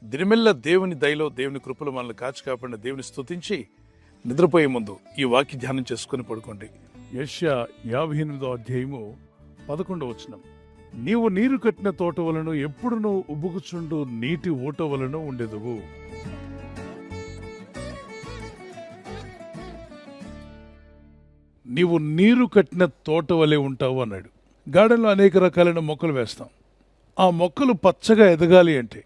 దినమెల్ల దేవుని దయలో దేవుని కృపలో మనల్ని కాచి కాపాడిన దేవుని స్తుతించి నిద్రపోయే ముందు ఈ వాక్య ధ్యానం చేసుకుని పడుకోండి. యెషయా 58వ అధ్యాయము 11వ వచనం. నీవు నీరు కట్టిన తోట వలన ఎప్పుడునూ ఉబ్బుకుచుండు నీటి ఊట వలన ఉండెదవు. నీవు నీరు కట్టిన తోట వలె ఉంటావు అన్నాడు. గార్డెన్లో అనేక రకాలైన మొక్కలు వేస్తాం. ఆ మొక్కలు పచ్చగా ఎదగాలి అంటే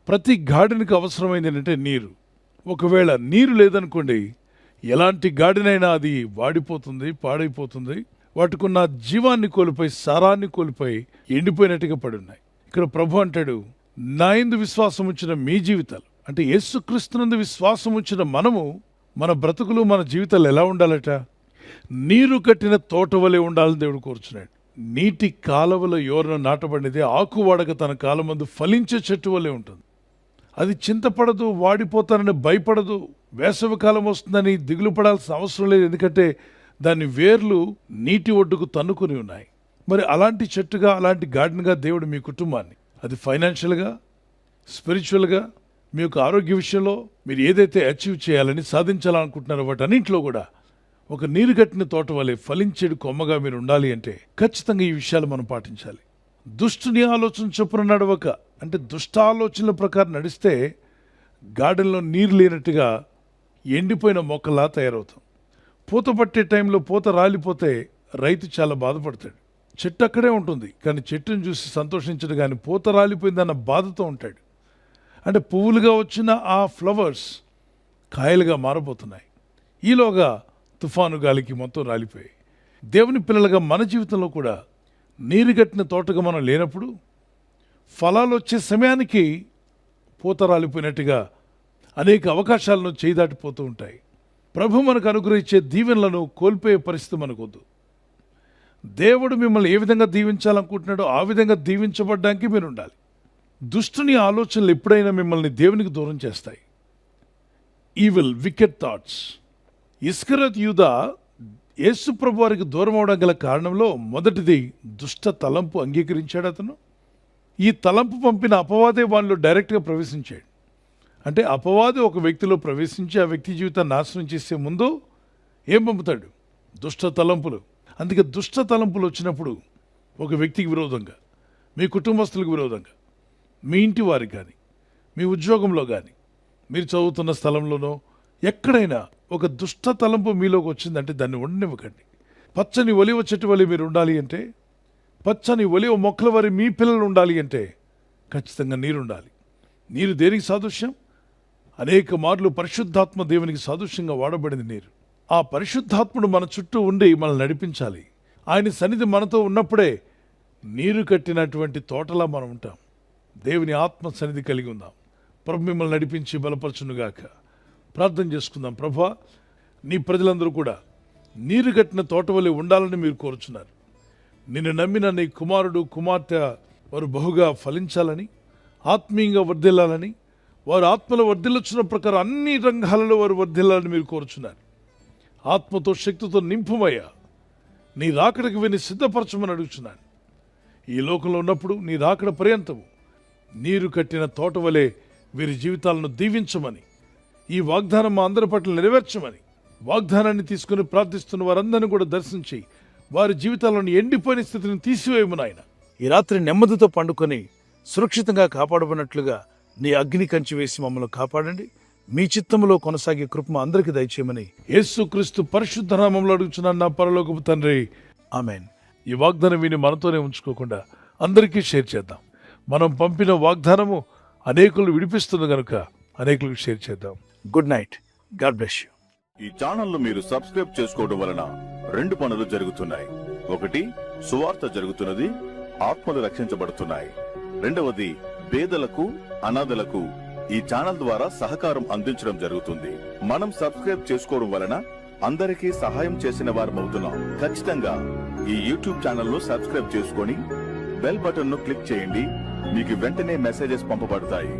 ప్రతి గార్డెన్కి అవసరమైంది ఏంటంటే నీరు. ఒకవేళ నీరు లేదనుకోండి, ఎలాంటి గార్డెన్ అయినా అది వాడిపోతుంది, పాడైపోతుంది. వాటికున్న జీవాన్ని కోల్పోయి, సారాన్ని కోల్పోయి ఎండిపోయినట్టుగా పడున్నాయి. ఇక్కడ ప్రభు అంటాడు, నా యందు విశ్వాసం ఉంచిన మీ జీవితాలు, అంటే యేసుక్రీస్తునందు విశ్వాసం ఉంచిన మనము, మన బ్రతుకులు, మన జీవితాలు ఎలా ఉండాలట? నీరు కట్టిన తోట వలె ఉండాలని దేవుడు కోరుచున్నాడు. నీటి కాలవల యోరన నాటబడినది ఆకువాడక తన కాలమందు ఫలించే చెట్టు వలె ఉంటుంది. అది చింతపడదు, వాడిపోతానని భయపడదు, వేసవి కాలం వస్తుందని దిగులు పడాల్సిన అవసరం లేదు. ఎందుకంటే దాని వేర్లు నీటి ఒడ్డుకు తన్నుకుని ఉన్నాయి. మరి అలాంటి చెట్టుగా, అలాంటి గార్డెన్గా దేవుడు మీ కుటుంబాన్ని, అది ఫైనాన్షియల్గా, స్పిరిచువల్గా, మీ యొక్క ఆరోగ్య విషయంలో మీరు ఏదైతే అచీవ్ చేయాలని, సాధించాలనుకుంటున్నారో వాటన్నింటిలో కూడా ఒక నీరు కట్టిన తోట వలె ఫలించేడు కొమ్మగా మీరు ఉండాలి అంటే ఖచ్చితంగా ఈ విషయాలు మనం పాటించాలి. దుష్టుని ఆలోచన చొప్పున నడవక, అంటే దుష్ట ఆలోచనల ప్రకారం నడిస్తే గార్డెన్లో నీరు లేనట్టుగా ఎండిపోయిన మొక్కలా తయారవుతాం. పూత పట్టే టైంలో పూత రాలిపోతే రైతు చాలా బాధపడతాడు. చెట్టు అక్కడే ఉంటుంది, కానీ చెట్టును చూసి సంతోషించడు, కానీ పూత రాలిపోయిందన్న బాధతో ఉంటాడు. అంటే పువ్వులుగా వచ్చిన ఆ ఫ్లవర్స్ కాయలుగా మారబోతున్నాయి. ఈలోగా తుఫాను గాలికి మొత్తం రాలిపోయాయి. దేవుని పిల్లలుగా మన జీవితంలో కూడా నీరు కట్టిన తోటగా మనం లేనప్పుడు ఫలాలు వచ్చే సమయానికి పూత రాలిపోయినట్టుగా అనేక అవకాశాలను చేయిదాటిపోతూ ఉంటాయి. ప్రభు మనకు అనుగ్రహించే దీవెనలను కోల్పోయే పరిస్థితి మనకొద్దు. దేవుడు మిమ్మల్ని ఏ విధంగా దీవించాలనుకుంటున్నాడో ఆ విధంగా దీవించబడ్డానికి మీరు ఉండాలి. దుష్టుని ఆలోచనలు ఎప్పుడైనా మిమ్మల్ని దేవునికి దూరం చేస్తాయి. Evil, wicked thoughts. ఇస్కరియోతు యూదా యేసు ప్రభు వారికి దూరం అవడం గల కారణంలో మొదటిది దుష్ట తలంపు అంగీకరించాడు అతను. ఈ తలంపు పంపిన అపవాదే వానిలో డైరెక్ట్గా ప్రవేశించాడు. అంటే అపవాది ఒక వ్యక్తిలో ప్రవేశించి ఆ వ్యక్తి జీవితాన్ని నాశనం చేసే ముందు ఏం పంపుతాడు? దుష్ట తలంపులు. అందుకే దుష్ట తలంపులు వచ్చినప్పుడు ఒక వ్యక్తికి విరోధంగా, మీ కుటుంబస్తులకు విరోధంగా, మీ ఇంటి వారికి కానీ, మీ ఉద్యోగంలో కానీ, మీరు చదువుతున్న స్థలంలోనో ఎక్కడైనా ఒక దుష్ట తలంపు మీలోకి వచ్చిందంటే దాన్ని ఉండనివ్వకండి. పచ్చని ఒలివ చెట్టు వలె మీరు ఉండాలి అంటే, పచ్చని ఒలివ మొక్కల వరి మీ పిల్లలు ఉండాలి అంటే ఖచ్చితంగా నీరు ఉండాలి. నీరు దేనికి సాదృశ్యం? అనేక మార్లు పరిశుద్ధాత్మ దేవునికి సాదృశ్యంగా వాడబడింది నీరు. ఆ పరిశుద్ధాత్ముడు మన చుట్టూ ఉండి మనల్ని నడిపించాలి. ఆయన సన్నిధి మనతో ఉన్నప్పుడే నీరు కట్టినటువంటి తోటలా మనం ఉంటాం. దేవుని ఆత్మ సన్నిధి కలిగి ఉందాం. ప్రభు మిమ్మల్ని నడిపించి బలపరచునుగాక. ప్రార్థన చేసుకుందాం. ప్రభా, నీ ప్రజలందరూ కూడా నీరు కట్టిన తోట వలె ఉండాలని మీరు కోరుచున్నారు. నిన్ను నమ్మిన నీ కుమారుడు, కుమార్తె వారు బహుగా ఫలించాలని, ఆత్మీయంగా వర్ధిల్లాలని, వారు ఆత్మలో వర్ధిల్లొచ్చిన ప్రకారం అన్ని రంగాలలో వారు వర్ధిల్లాలని మీరు కోరుచున్నారు. ఆత్మతో, శక్తితో నింపుమయ్యా. నీ రాకడకు విని సిద్ధపరచమని అడుగుచున్నాను. ఈ లోకంలో ఉన్నప్పుడు నీ రాకడ పర్యంతము నీరు కట్టిన తోట వలె వీరి జీవితాలను దీవించమని, ఈ వాగ్దానం మా అందరి పట్ల నెరవేర్చమని, వాగ్దానాన్ని తీసుకుని ప్రార్థిస్తున్న వారందరినీ కూడా దర్శించి వారి జీవితాలను ఎండిపోయిన స్థితిని తీసివేయము నాయన. ఈ రాత్రి నెమ్మదితో పండుకొని సురక్షితంగా కాపాడబడినట్లుగా నీ అగ్ని కంచి వేసి మమ్మల్ని కాపాడండి. మీ చిత్తములో కొనసాగే కృప మా అందరికీ దయచేయమని యేసుక్రీస్తు పరిశుద్ధ నామములో అడుగుచున్నాను నా పరలోకపు తండ్రి, ఆమేన్. ఈ వాగ్దానం విని మనతోనే ఉంచుకోకుండా అందరికీ షేర్ చేద్దాం. మనం పంపిన వాగ్దానము అనేకులు విడిపిస్తుంది కనుక అనేకులకు షేర్ చేద్దాం. Good night. God bless you. ఈ ఛానల్ మీరు సబ్స్క్రైబ్ చేసుకోవడం వలన 2 పనులు జరుగుతున్నాయి. ఒకటి, సువార్త జరుగుతున్నది, ఆత్మలు రక్షించబడుతున్నాయి. రెండవది, పేదలకు, అనాథలకు ఈ ఛానల్ ద్వారా సహకారం అందించడం జరుగుతుంది. మనం సబ్స్క్రైబ్ చేసుకోవడం వలన అందరికీ సహాయం చేసిన వారమవుతున్నాం. ఖచ్చితంగా ఈ యూట్యూబ్ ఛానల్ ను సబ్స్క్రైబ్ చేసుకొని బెల్ బటన్ ను క్లిక్ చేయండి. మీకు వెంటనే మెసేజెస్ పంపబడతాయి.